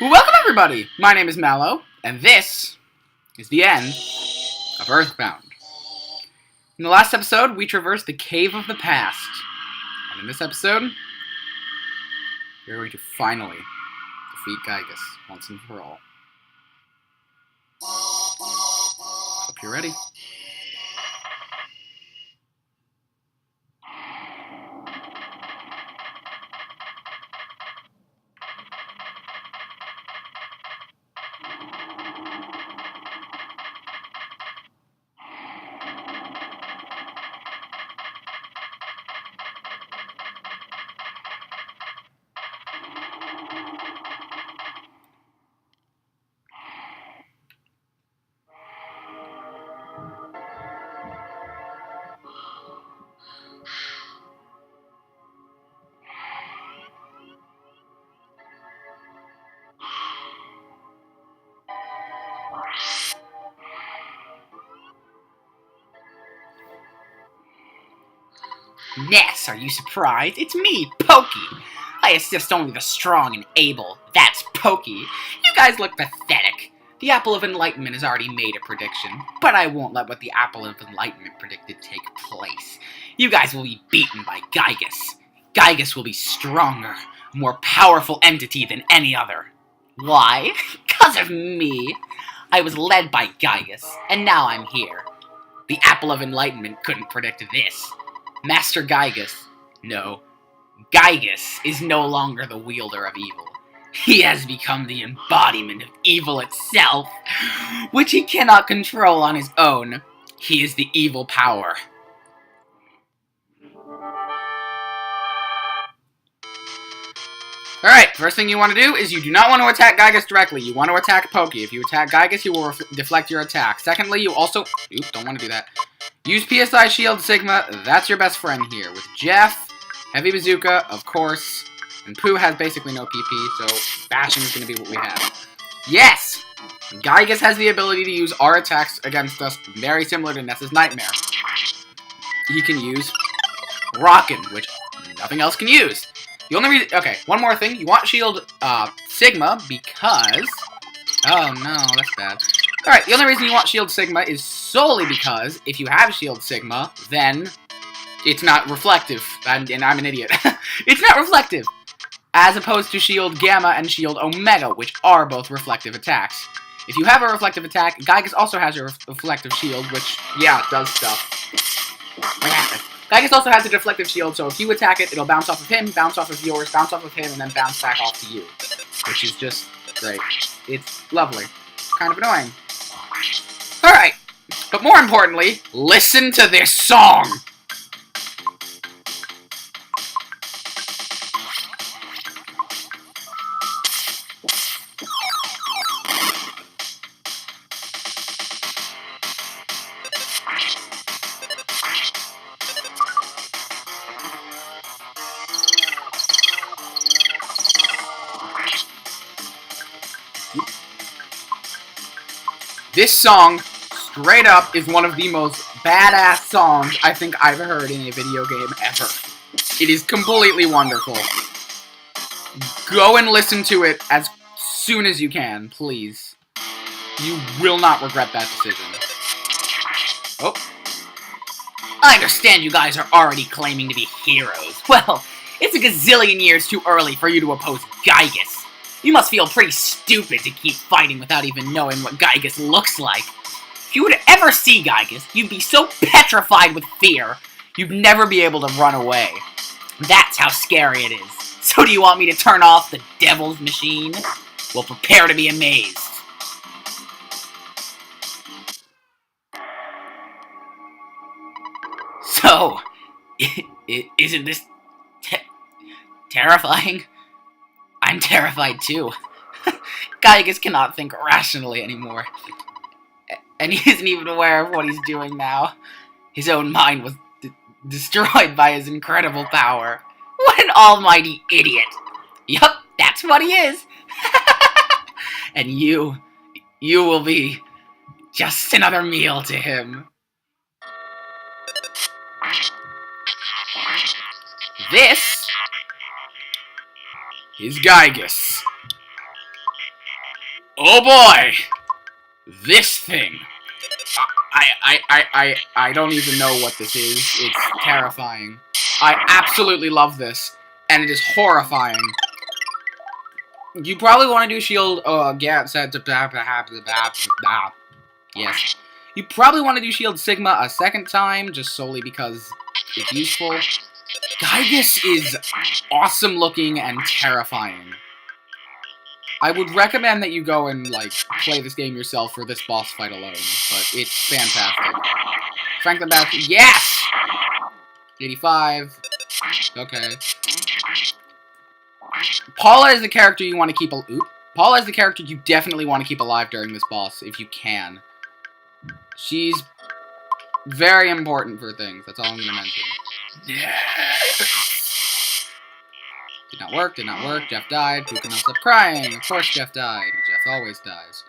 Welcome everybody! My name is Mallow, and this is the end of EarthBound. In the last episode, we traversed the Cave of the Past. And in this episode, we're going to finally defeat Giygas once and for all. Hope you're ready. Ness, are you surprised? It's me, Pokey. I assist only the strong and able. That's Pokey. You guys look pathetic. The Apple of Enlightenment has already made a prediction, but I won't let what the Apple of Enlightenment predicted take place. You guys will be beaten by Giygas. Giygas will be stronger, a more powerful entity than any other. Why? 'Cause of me. I was led by Giygas, and now I'm here. The Apple of Enlightenment couldn't predict this. Master Giygas, no, Giygas is no longer the wielder of evil. He has become the embodiment of evil itself, which he cannot control on his own. He is the evil power. Alright, first thing you want to do is you do not want to attack Giygas directly. You want to attack Pokey. If you attack Giygas, he will deflect your attack. Secondly, you also... Oops, don't want to do that. Use PSI Shield Sigma. That's your best friend here. With Jeff, Heavy Bazooka, of course. And Pooh has basically no PP, so bashing is going to be what we have. Yes! Giygas has the ability to use our attacks against us, very similar to Ness's Nightmare. He can use Rockin', which nothing else can use. The only reason... Okay, one more thing. You want Shield Sigma because... Oh, no, that's bad. Alright, the only reason you want Shield Sigma is solely because if you have Shield Sigma, then it's not reflective. And I'm an idiot. It's not reflective! As opposed to Shield Gamma and Shield Omega, which are both reflective attacks. If you have a reflective attack, Giygas also has a reflective shield, which, yeah, does stuff. What happened? Giygas also has a deflective shield, so if you attack it, it'll bounce off of him, bounce off of yours, bounce off of him, and then bounce back off to you. Which is just great. It's lovely. Kind of annoying. Alright, but more importantly, listen to this song! This song, straight up, is one of the most badass songs I think I've heard in a video game ever. It is completely wonderful. Go and listen to it as soon as you can, please. You will not regret that decision. Oh. I understand you guys are already claiming to be heroes. Well, it's a gazillion years too early for you to oppose Giygas. You must feel pretty stupid to keep fighting without even knowing what Giygas looks like. If you would ever see Giygas, you'd be so petrified with fear, you'd never be able to run away. That's how scary it is. So do you want me to turn off the devil's machine? Well, prepare to be amazed. So, isn't this terrifying? I'm terrified too. Giygas cannot think rationally anymore. And he isn't even aware of what he's doing now. His own mind was destroyed by his incredible power. What an almighty idiot. Yup, that's what he is. And you will be just another meal to him. This is Giygas. Oh boy! This thing. I don't even know what this is. It's terrifying. I absolutely love this. And it is horrifying. You probably want to do shield. Oh, yeah, said to yes. You probably want to do shield Sigma a second time, just solely because it's useful. Giygas is awesome looking and terrifying. I would recommend that you go and, like, play this game yourself for this boss fight alone, but it's fantastic. Franklin Bath, yes! 85. Okay. Paula is the character you want to keep. Paula is the character you definitely want to keep alive during this boss, if you can. She's very important for things. That's all I'm going to mention. Did not work, did not work. Jeff died. Who cannot stop crying? Of course Jeff died. Jeff always dies.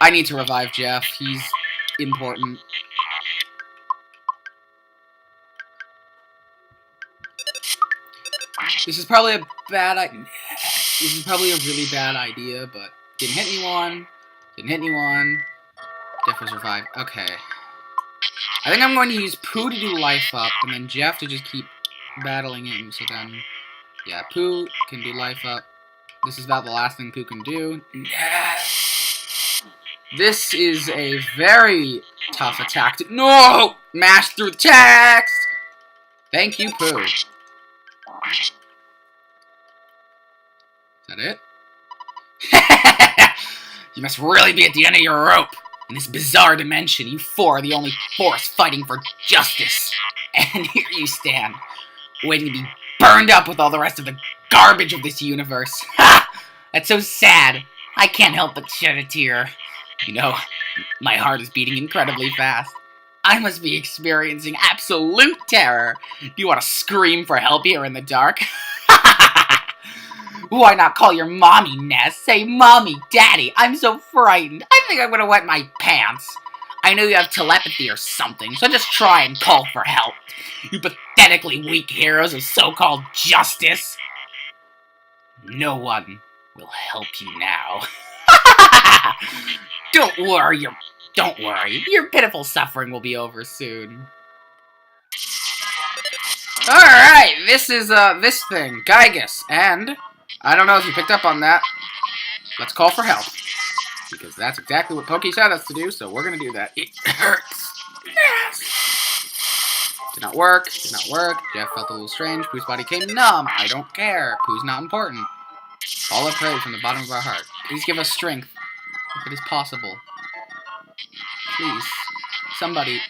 I need to revive Jeff. He's important. This is probably a bad idea. This is probably a really bad idea, but didn't hit anyone. Didn't hit anyone. Jeff was revived. Okay. I think I'm going to use Pooh to do life up, and then Jeff to just keep battling him. So then, yeah, Pooh can do life up. This is about the last thing Pooh can do. This is a very tough attack. No! Mash through the text! Thank you, Pooh. Is that it? You must really be at the end of your rope. In this bizarre dimension, you four are the only force fighting for justice. And here you stand, waiting to be burned up with all the rest of the garbage of this universe. Ha! That's so sad. I can't help but shed a tear. You know, my heart is beating incredibly fast. I must be experiencing absolute terror. Do you want to scream for help here in the dark? Why not call your mommy, Ness? Say, Mommy, Daddy, I'm so frightened. I think I'm gonna wet my pants. I know you have telepathy or something, so just try and call for help. You pathetically weak heroes of so-called justice. No one will help you now. Don't worry, your pitiful suffering will be over soon. Alright, this is, this thing, Giygas, and I don't know if you picked up on that. Let's call for help. Because that's exactly what Pokey said us to do, so we're gonna do that. It hurts. Yes. Did not work. Did not work. Jeff felt a little strange. Pooh's body came numb. I don't care. Pooh's not important. All I pray from the bottom of our heart. Please give us strength, if it is possible. Please, somebody,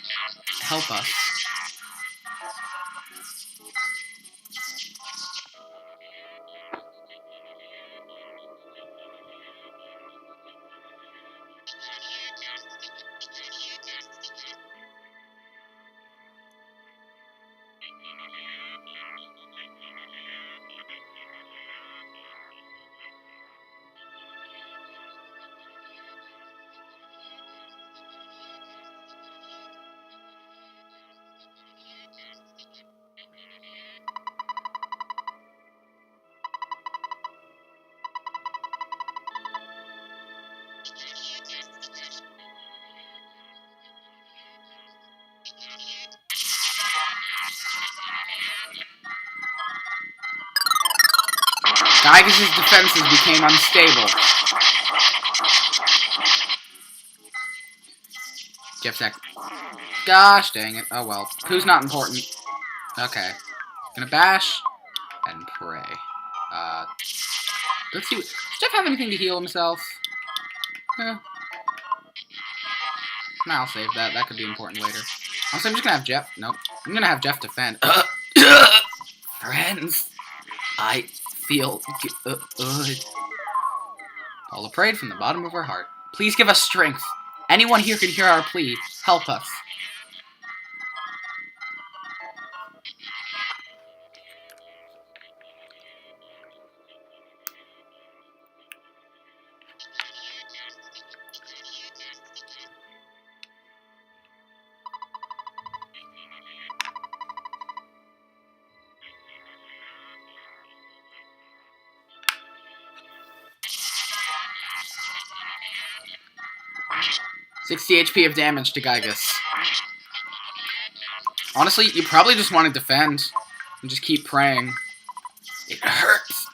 help us. Giygas' defenses became unstable. Jeff's act. Gosh dang it. Oh well. Pooh's not important. Okay. Gonna bash and pray. Let's see. Does Jeff have anything to heal himself? No, I'll save that. That could be important later. Also, I'm just gonna have Jeff. Nope. I'm gonna have Jeff defend. Friends, I feel good. Paula prayed from the bottom of her heart. Please give us strength. Anyone here can hear our plea. Help us. 60 HP of damage to Giygas. Honestly, you probably just want to defend and just keep praying. It hurts.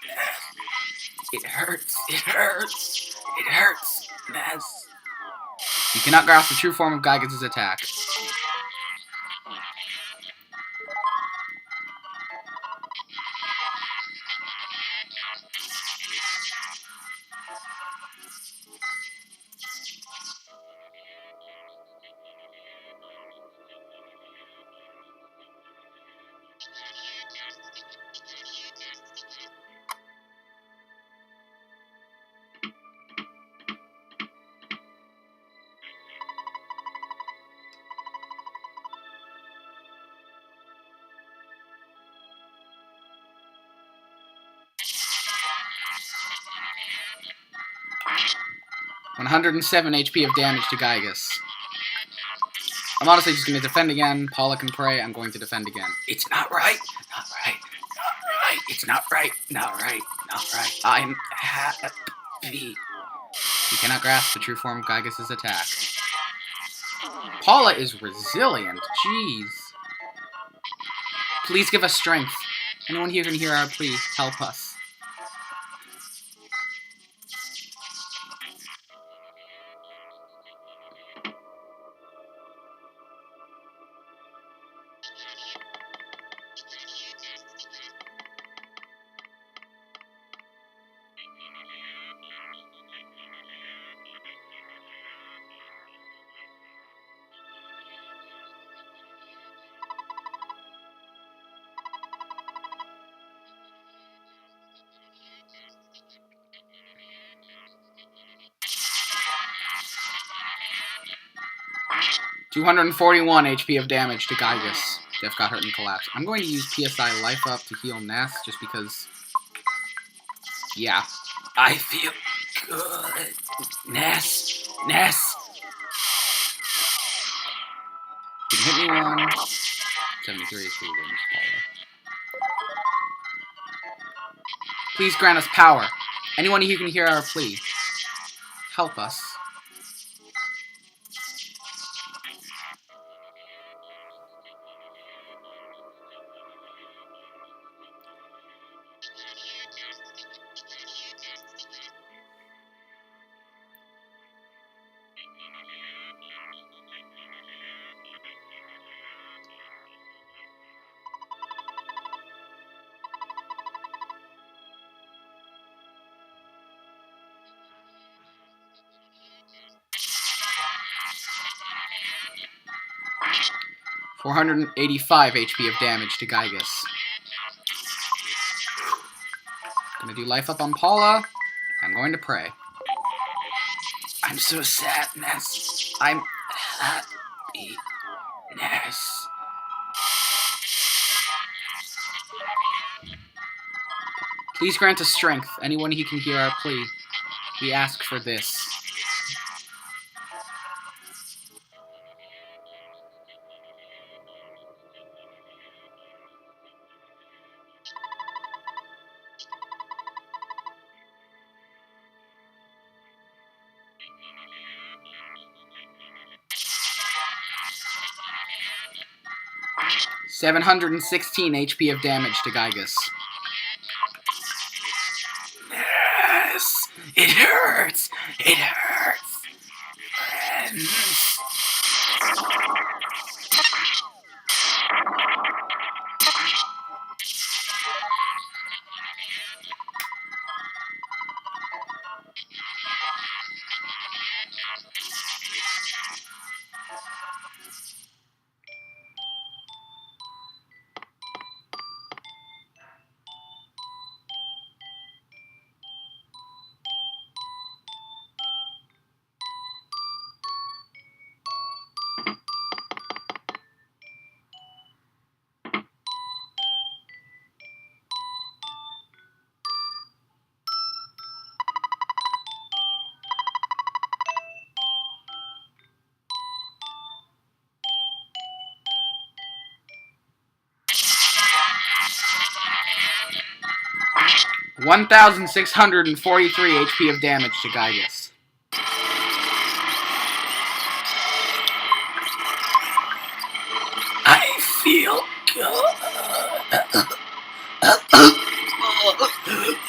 It hurts. It hurts. It hurts. Yes. You cannot grasp the true form of Giygas' attack. $107 HP of damage to Giygas. I'm honestly just going to defend again. Paula can pray. I'm going to defend again. It's not right. Not right. Not right. It's not right. Not right. Not right. I'm happy. You cannot grasp the true form of Giygas' attack. Paula is resilient. Jeez. Please give us strength. Anyone here can hear our plea. Help us. $241 HP of damage to Giygas. Jeff got hurt and collapsed. I'm going to use PSI Life Up to heal Ness, just because... Yeah. I feel good. Ness. Ness. You can hit me one. 73 HP damage, Paula. Please grant us power. Anyone who can hear our plea. Help us. $485 HP of damage to Giygas. Gonna do Life Up on Paula. I'm going to pray. I'm so sad, Ness. I'm happy, Ness. Please grant us strength. Anyone who can hear our plea. We ask for this. $716 HP of damage to Giygas. Yes! It hurts! It hurts! Friends. $1,643 HP of damage to Giygas.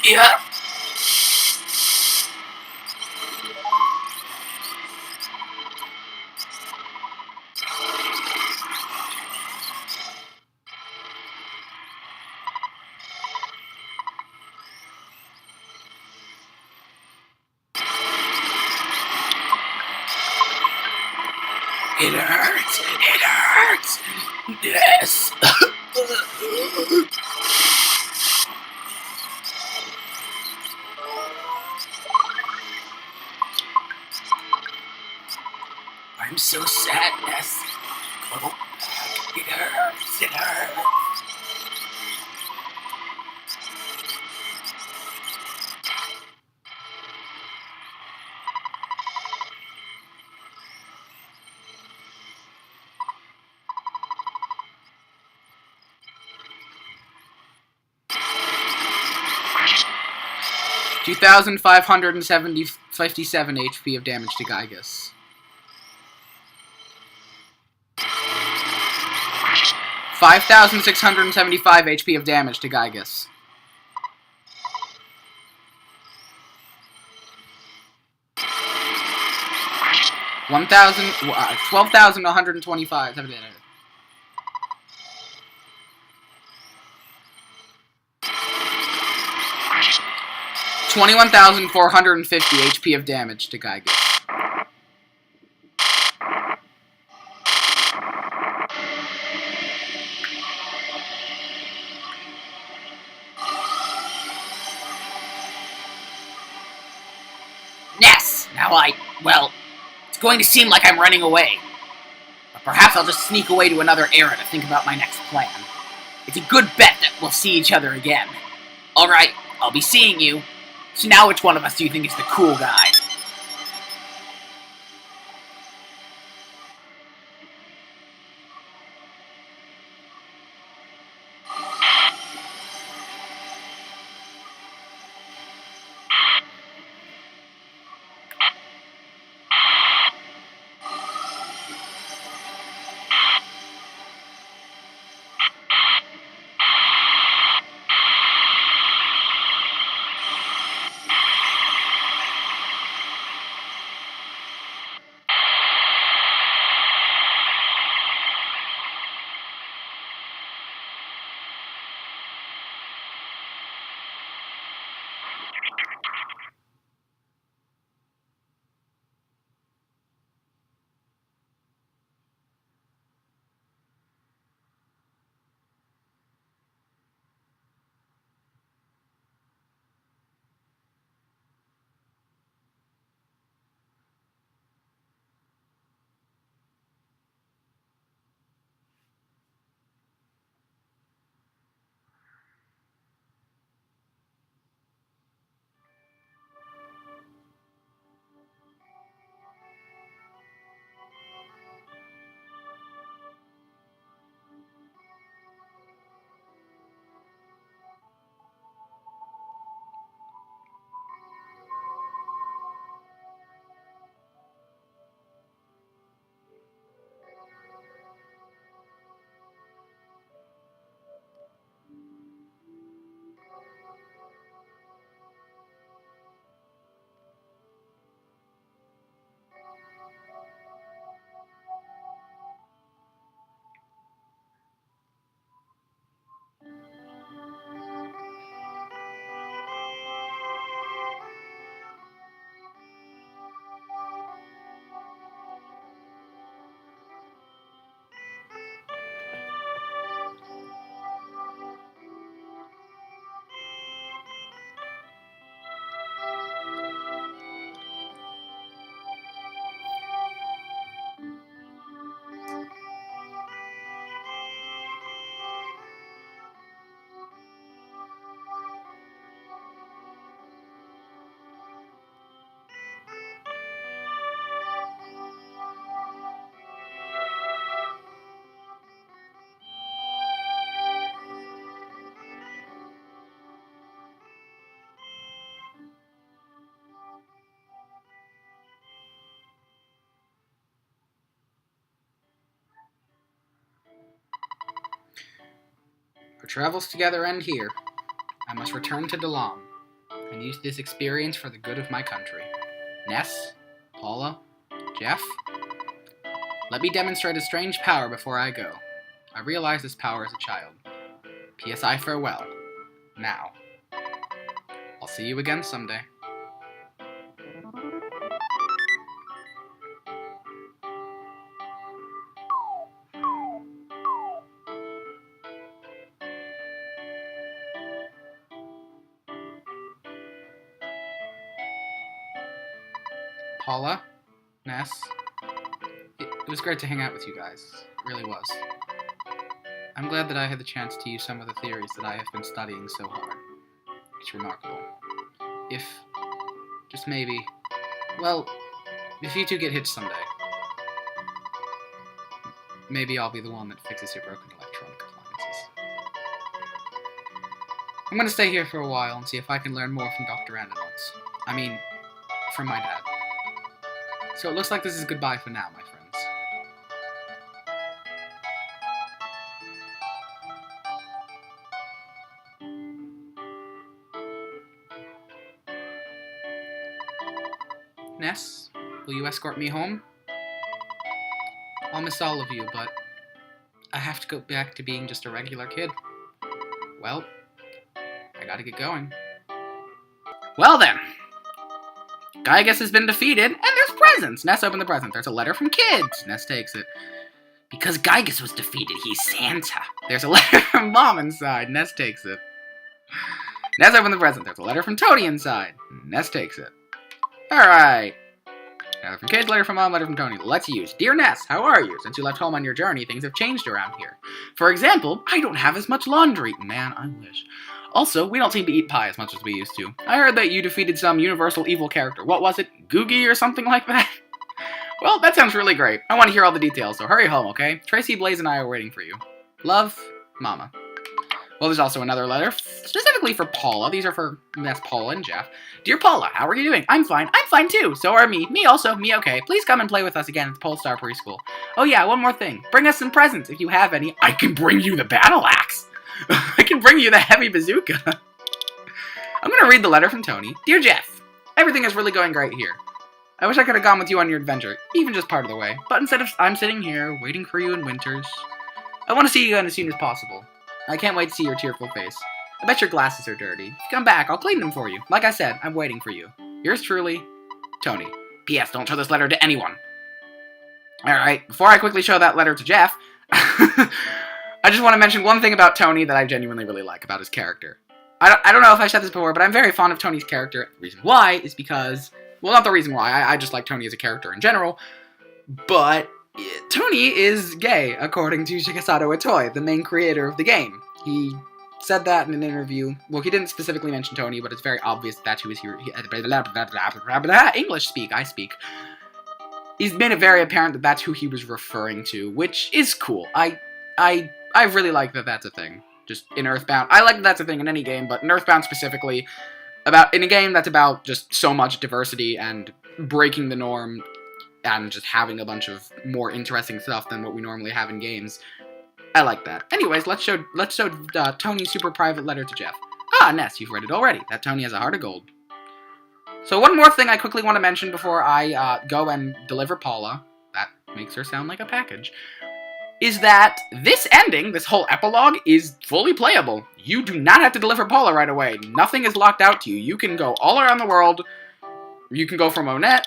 Yeah. It hurts. It hurts. Yes. I'm so sad, Ness. Go back. It hurts. It hurts. 2,557 HP of damage to Giygas. 5,675 HP of damage to Giygas. 12,125. 21,450 HP of damage to Giygas. Ness! Well, it's going to seem like I'm running away. But perhaps I'll just sneak away to another era to think about my next plan. It's a good bet that we'll see each other again. Alright, I'll be seeing you. So now which one of us do you think is the cool guy? Our travels together end here. I must return to Dalam and use this experience for the good of my country. Ness, Paula, Jeff, let me demonstrate a strange power before I go. I realized this power as a child. PSI farewell. Now. I'll see you again someday. Paula, Ness, it was great to hang out with you guys. It really was. I'm glad that I had the chance to use some of the theories that I have been studying so hard. It's remarkable. If, just maybe, well, if you two get hitched someday, maybe I'll be the one that fixes your broken electronic appliances. I'm gonna stay here for a while and see if I can learn more from Dr. Animals. I mean, from my dad. So it looks like this is goodbye for now, my friends. Ness, will you escort me home? I'll miss all of you, but I have to go back to being just a regular kid. Well, I gotta get going. Well then, Giygas has been defeated, and there's presents! Ness opened the present. There's a letter from kids. Ness takes it. Because Giygas was defeated, he's Santa. There's a letter from Mom inside. Ness takes it. Ness opened the present. There's a letter from Tony inside. Ness takes it. Alright. Letter from kids, letter from Mom, letter from Tony. Let's use. Dear Ness, how are you? Since you left home on your journey, things have changed around here. For example, I don't have as much laundry. Man, I wish. Also, we don't seem to eat pie as much as we used to. I heard that you defeated some universal evil character. What was it? Googie or something like that? Well, that sounds really great. I want to hear all the details, so hurry home, okay? Tracy, Blaze, and I are waiting for you. Love, Mama. Well, there's also another letter, specifically for Paula. These are for Ness, Paula, and Jeff. Dear Paula, how are you doing? I'm fine. I'm fine, too. So are me. Me also. Me okay. Please come and play with us again at the Polestar Preschool. Oh, yeah, one more thing. Bring us some presents, if you have any. I can bring you the battle axe. I can bring you the heavy bazooka. I'm going to read the letter from Tony. Dear Jeff, everything is really going great here. I wish I could have gone with you on your adventure, even just part of the way. But instead of I'm sitting here, waiting for you in Winters. I want to see you again as soon as possible. I can't wait to see your tearful face. I bet your glasses are dirty. If you come back, I'll clean them for you. Like I said, I'm waiting for you. Yours truly, Tony. P.S. Don't show this letter to anyone. Alright, before I quickly show that letter to Jeff, I just want to mention one thing about Tony that I genuinely really like about his character. I don't know if I said this before, but I'm very fond of Tony's character. The reason why is because, well, not the reason why, I just like Tony as a character in general, but Tony is gay, according to Shigesato Itoi, the main creator of the game. He said that in an interview. Well, he didn't specifically mention Tony, but it's very obvious that's who is here. English speak, I speak. He's made it very apparent that that's who he was referring to, which is cool. I really like that that's a thing. Just in EarthBound. I like that that's a thing in any game, but in EarthBound specifically, in a game that's about just so much diversity and breaking the norm, and just having a bunch of more interesting stuff than what we normally have in games. I like that. Anyways, let's show Tony's super private letter to Jeff. Ah, Ness, you've read it already. That Tony has a heart of gold. So one more thing I quickly want to mention before I go and deliver Paula, that makes her sound like a package, is that this ending, this whole epilogue, is fully playable. You do not have to deliver Paula right away. Nothing is locked out to you. You can go all around the world. You can go from Onett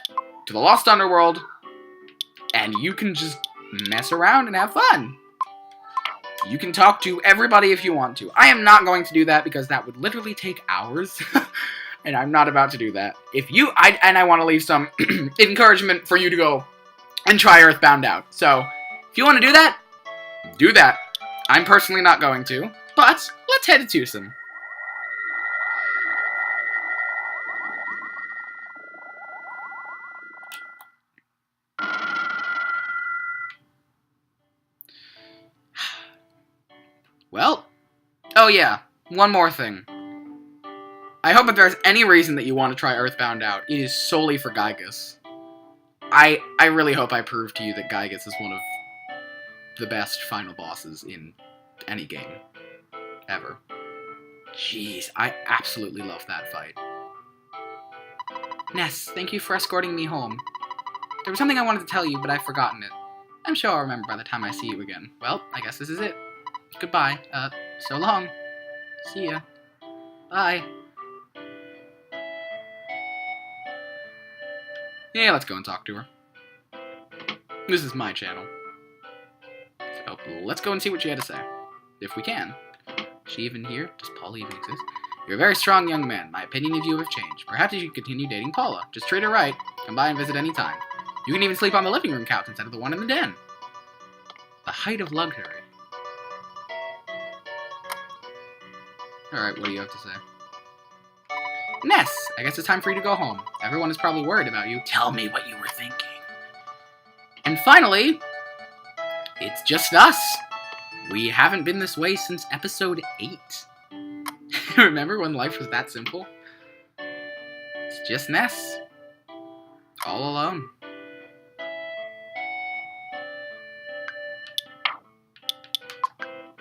to the Lost Underworld, and you can just mess around and have fun. You can talk to everybody if you want to. I am not going to do that because that would literally take hours, and I'm not about to do that. I want to leave some encouragement for you to go and try EarthBound out. So, if you want to do that, do that. I'm personally not going to, but let's head to Tucson. Well, oh yeah, one more thing. I hope if there's any reason that you want to try EarthBound out, it is solely for Giygas. I really hope I prove to you that Giygas is one of the best final bosses in any game. Ever. Jeez, I absolutely love that fight. Ness, thank you for escorting me home. There was something I wanted to tell you, but I've forgotten it. I'm sure I'll remember by the time I see you again. Well, I guess this is it. Goodbye. So long. See ya. Bye. Yeah, let's go and talk to her. This is my channel. So, let's go and see what she had to say. If we can. Is she even here? Does Paula even exist? You're a very strong young man. My opinion of you have changed. Perhaps you should continue dating Paula. Just treat her right. Come by and visit any time. You can even sleep on the living room couch instead of the one in the den. The height of luxury. Alright, what do you have to say? Ness, I guess it's time for you to go home. Everyone is probably worried about you. Tell me what you were thinking. And finally, it's just us. We haven't been this way since episode 8. Remember when life was that simple? It's just Ness. All alone.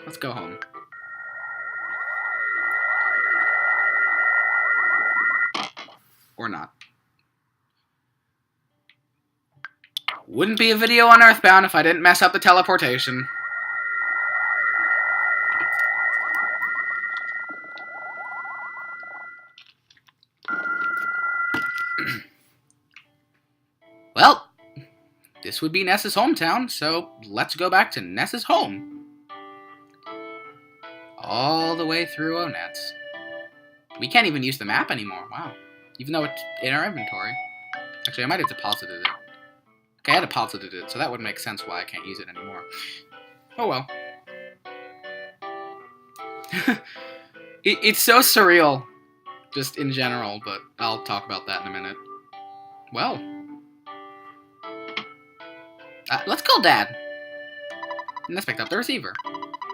Let's go home. Or not. Wouldn't be a video on EarthBound if I didn't mess up the teleportation. Well, this would be Ness's hometown, so let's go back to Ness's home. All the way through Onets. We can't even use the map anymore, wow. Even though it's in our inventory. Actually, I might have deposited it. Okay, I deposited it, so that would make sense why I can't use it anymore. Oh well. It's so surreal, just in general, but I'll talk about that in a minute. Well. Let's call Dad. And let's pick up the receiver.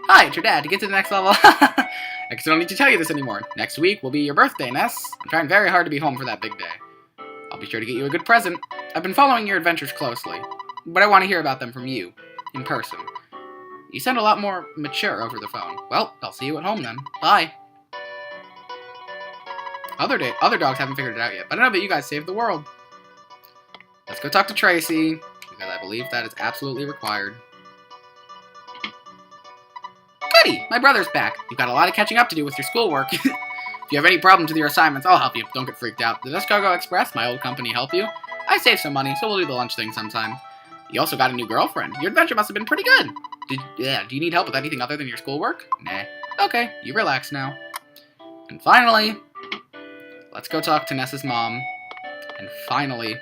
Hi, it's your dad. To get to the next level. I guess I don't need to tell you this anymore. Next week will be your birthday, Ness. I'm trying very hard to be home for that big day. I'll be sure to get you a good present. I've been following your adventures closely, but I want to hear about them from you, in person. You sound a lot more mature over the phone. Well, I'll see you at home then. Bye. Other dogs haven't figured it out yet, but I know that you guys saved the world. Let's go talk to Tracy, because I believe that is absolutely required. Goody! My brother's back. You've got a lot of catching up to do with your schoolwork. If you have any problems with your assignments, I'll help you. Don't get freaked out. Did Escargot Express, my old company, help you? I saved some money, so we'll do the lunch thing sometime. You also got a new girlfriend. Your adventure must have been pretty good. Do you need help with anything other than your schoolwork? Nah. Okay, you relax now. And finally, let's go talk to Ness's mom. And finally,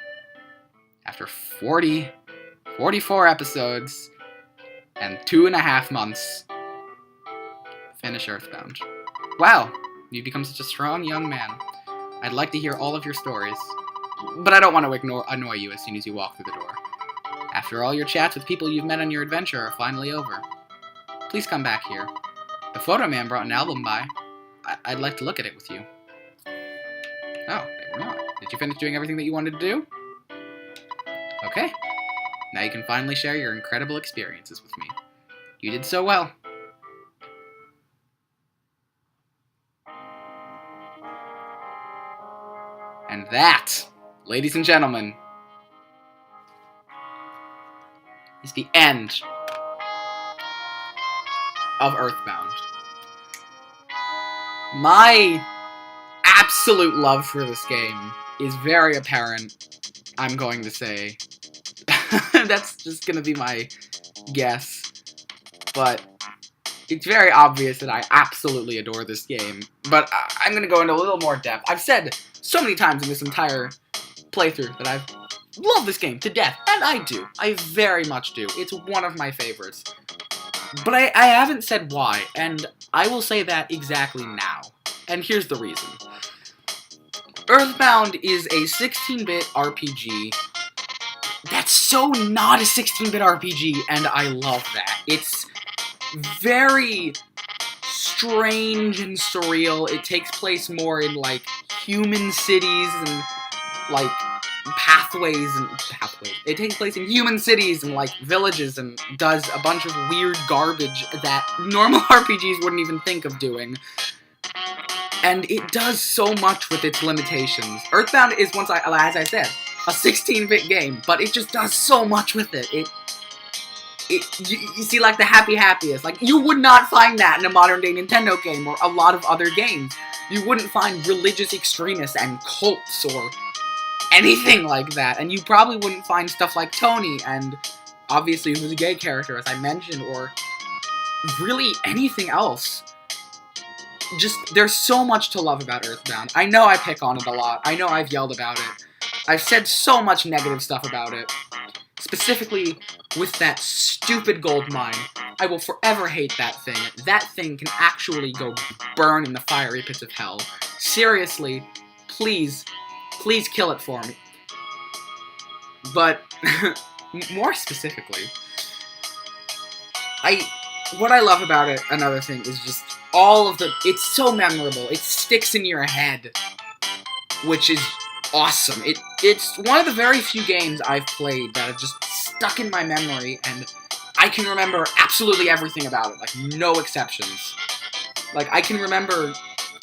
after 44 episodes and 2.5 months, finish EarthBound. Wow, you've become such a strong young man. I'd like to hear all of your stories, but I don't want to annoy you as soon as you walk through the door. After all your chats with people you've met on your adventure are finally over, please come back here. The photo man brought an album by. I'd like to look at it with you. Oh, maybe not. Did you finish doing everything that you wanted to do? Okay. Now you can finally share your incredible experiences with me. You did so well. And that, ladies and gentlemen, is the end of EarthBound. My absolute love for this game is very apparent, I'm going to say. That's just going to be my guess. But it's very obvious that I absolutely adore this game. But I'm going to go into a little more depth. I've said so many times in this entire playthrough that I love this game to death. And I do. I very much do. It's one of my favorites. But I haven't said why, and I will say that exactly now. And here's the reason. EarthBound is a 16-bit RPG that's so not a 16-bit RPG, and I love that. It's very strange and surreal. It takes place more in, like, human cities and, like, pathways. It takes place in human cities and, like, villages and does a bunch of weird garbage that normal RPGs wouldn't even think of doing. And it does so much with its limitations. EarthBound is, as I said, a 16-bit game, but it just does so much with it. You see, like, the happiest. Like, you would not find that in a modern-day Nintendo game or a lot of other games. You wouldn't find religious extremists and cults or anything like that. And you probably wouldn't find stuff like Tony and, obviously, who's a gay character, as I mentioned, or really anything else. Just, there's so much to love about EarthBound. I know I pick on it a lot. I know I've yelled about it. I've said so much negative stuff about it. Specifically, with that stupid gold mine. I will forever hate that thing. That thing can actually go burn in the fiery pits of hell. Seriously, please kill it for me. But, more specifically, what I love about it, another thing, is just all of it's so memorable. It sticks in your head, which is awesome. It's one of the very few games I've played that have just stuck in my memory, and I can remember absolutely everything about it, like, no exceptions. Like, I can remember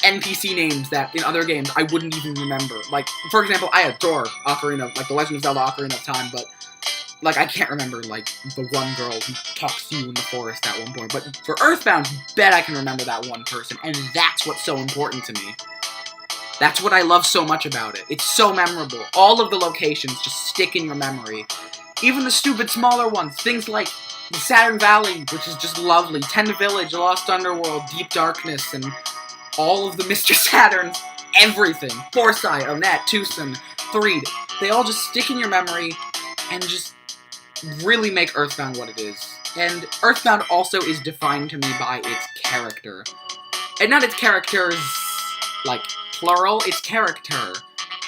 NPC names that, in other games, I wouldn't even remember. Like, for example, I adore Ocarina, like, The Legend of Zelda Ocarina of Time, but, like, I can't remember, like, the one girl who talks to you in the forest at one point. But for EarthBound, bet I can remember that one person, and that's what's so important to me. That's what I love so much about it. It's so memorable. All of the locations just stick in your memory. Even the stupid smaller ones. Things like the Saturn Valley, which is just lovely. Tenda Village, Lost Underworld, Deep Darkness, and all of the Mr. Saturns. Everything. Forsyth, Onett, Tucson, Threed. They all just stick in your memory and just really make EarthBound what it is. And EarthBound also is defined to me by its character. And not its characters, like, plural, its character.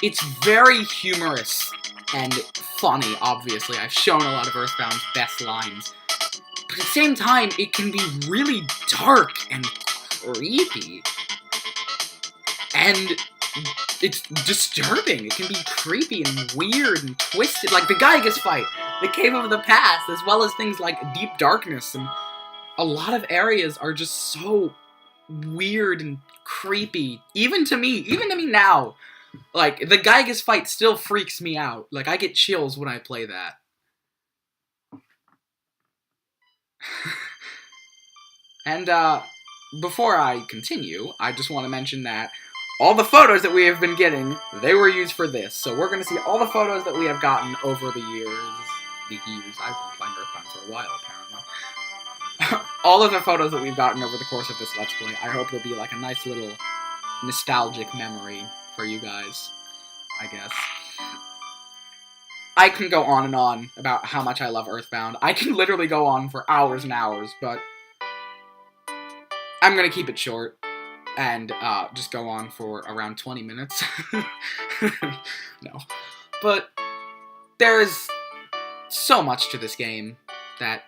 It's very humorous and funny, obviously. I've shown a lot of EarthBound's best lines. But at the same time, it can be really dark and creepy. And it's disturbing. It can be creepy and weird and twisted. Like the Giygas fight, the Cave of the Past, as well as things like Deep Darkness. And a lot of areas are just so weird and creepy. Even to me now. Like, the Giygas fight still freaks me out. Like, I get chills when I play that. And, before I continue, I just want to mention that all the photos that we have been getting, they were used for this. So we're going to see all the photos that we have gotten over the years. I've been playing EarthBound for a while, apparently. All of the photos that we've gotten over the course of this Let's Play, I hope it'll be like a nice little nostalgic memory for you guys, I guess. I can go on and on about how much I love EarthBound. I can literally go on for hours and hours, but I'm gonna keep it short and just go on for around 20 minutes. No. But there is so much to this game that,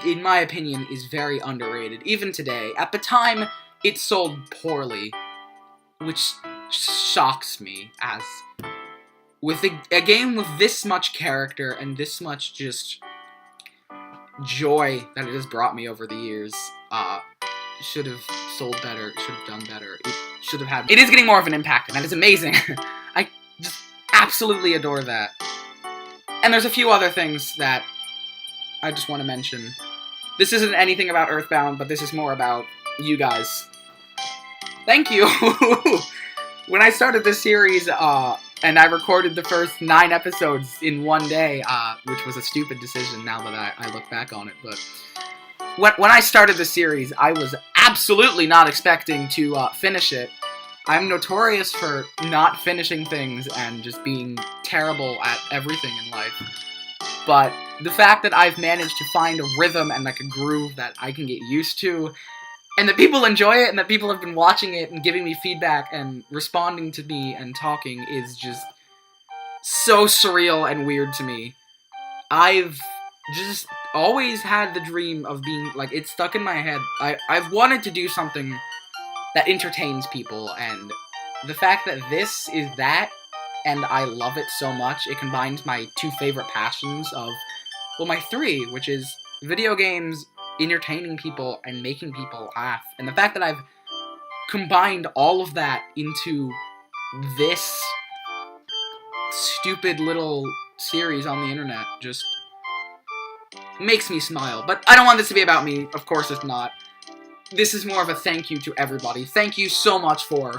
in my opinion, is very underrated. Even today. At the time, it sold poorly, which shocks me, as with a game with this much character and this much just joy that it has brought me over the years, should have sold better, should have done better, it is getting more of an impact, and that is amazing. I just absolutely adore that. And there's a few other things that I just want to mention. This isn't anything about EarthBound, but this is more about you guys. Thank you! When I started this series, and I recorded the first 9 episodes in one day, which was a stupid decision now that I look back on it, but when I started the series, I was absolutely not expecting to finish it. I'm notorious for not finishing things and just being terrible at everything in life. But the fact that I've managed to find a rhythm and like a groove that I can get used to, and that people enjoy it, and that people have been watching it and giving me feedback and responding to me and talking, is just so surreal and weird to me. I've just always had the dream of being, like, it's stuck in my head. I've wanted to do something that entertains people, and the fact that this is that, and I love it so much, it combines my 2 favorite passions of, well, my 3, which is video games, entertaining people, and making people laugh. And the fact that I've combined all of that into this stupid little series on the internet just makes me smile. But I don't want this to be about me. Of course it's not. This is more of a thank you to everybody. Thank you so much for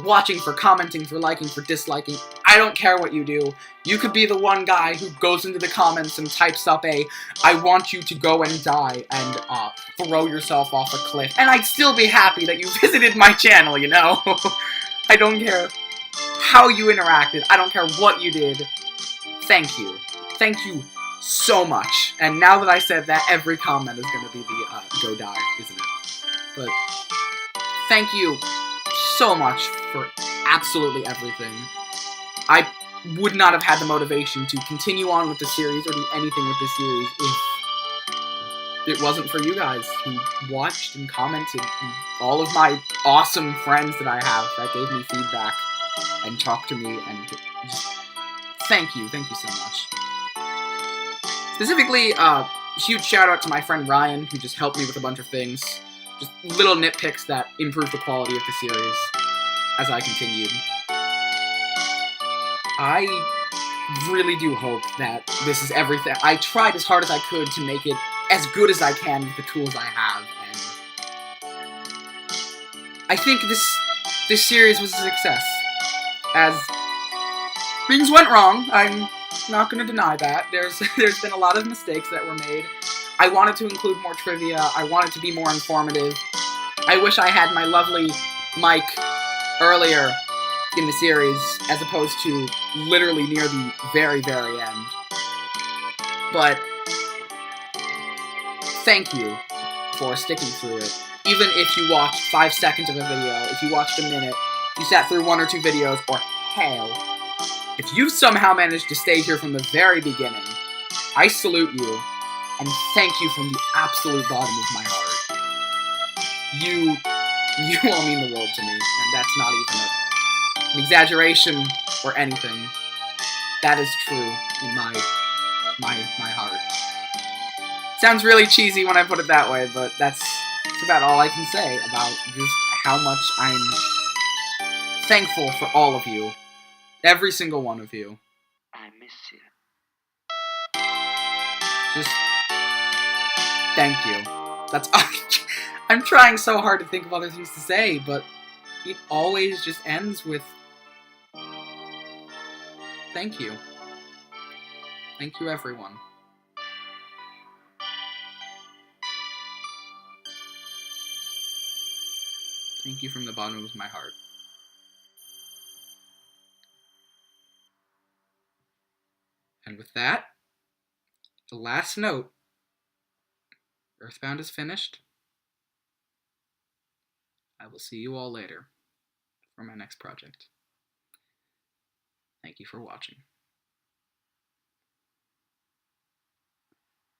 watching, for commenting, for liking, for disliking. I don't care what you do. You could be the one guy who goes into the comments and types up a, I want you to go and die, and throw yourself off a cliff. And I'd still be happy that you visited my channel, you know? I don't care how you interacted. I don't care what you did. Thank you. Thank you so much. And now that I said that, every comment is going to be the go die, isn't it? But thank you so much for absolutely everything. I would not have had the motivation to continue on with the series or do anything with this series if it wasn't for you guys who watched and commented, and all of my awesome friends that I have that gave me feedback and talked to me, and just thank you so much. Specifically, huge shout out to my friend Ryan, who just helped me with a bunch of things. Just little nitpicks that improve the quality of the series as I continued. I really do hope that this is everything. I tried as hard as I could to make it as good as I can with the tools I have, and I think this series was a success. As things went wrong, I'm not going to deny that. There's been a lot of mistakes that were made. I wanted to include more trivia. I wanted to be more informative. I wish I had my lovely mic earlier in the series, as opposed to literally near the very, very end. But thank you for sticking through it. Even if you watched 5 seconds of a video, if you watched a minute, you sat through 1 or 2 videos, or hell, if you somehow managed to stay here from the very beginning, I salute you, and thank you from the absolute bottom of my heart. You all mean the world to me, and that's not even an exaggeration or anything. That is true in my heart. Sounds really cheesy when I put it that way, but that's about all I can say about just how much I'm thankful for all of you. Every single one of you. I miss you. Just thank you. That's I'm trying so hard to think of other things to say, but it always just ends with thank you. Thank you, everyone. Thank you from the bottom of my heart. And with that, the last note, EarthBound is finished. I will see you all later for my next project. Thank you for watching.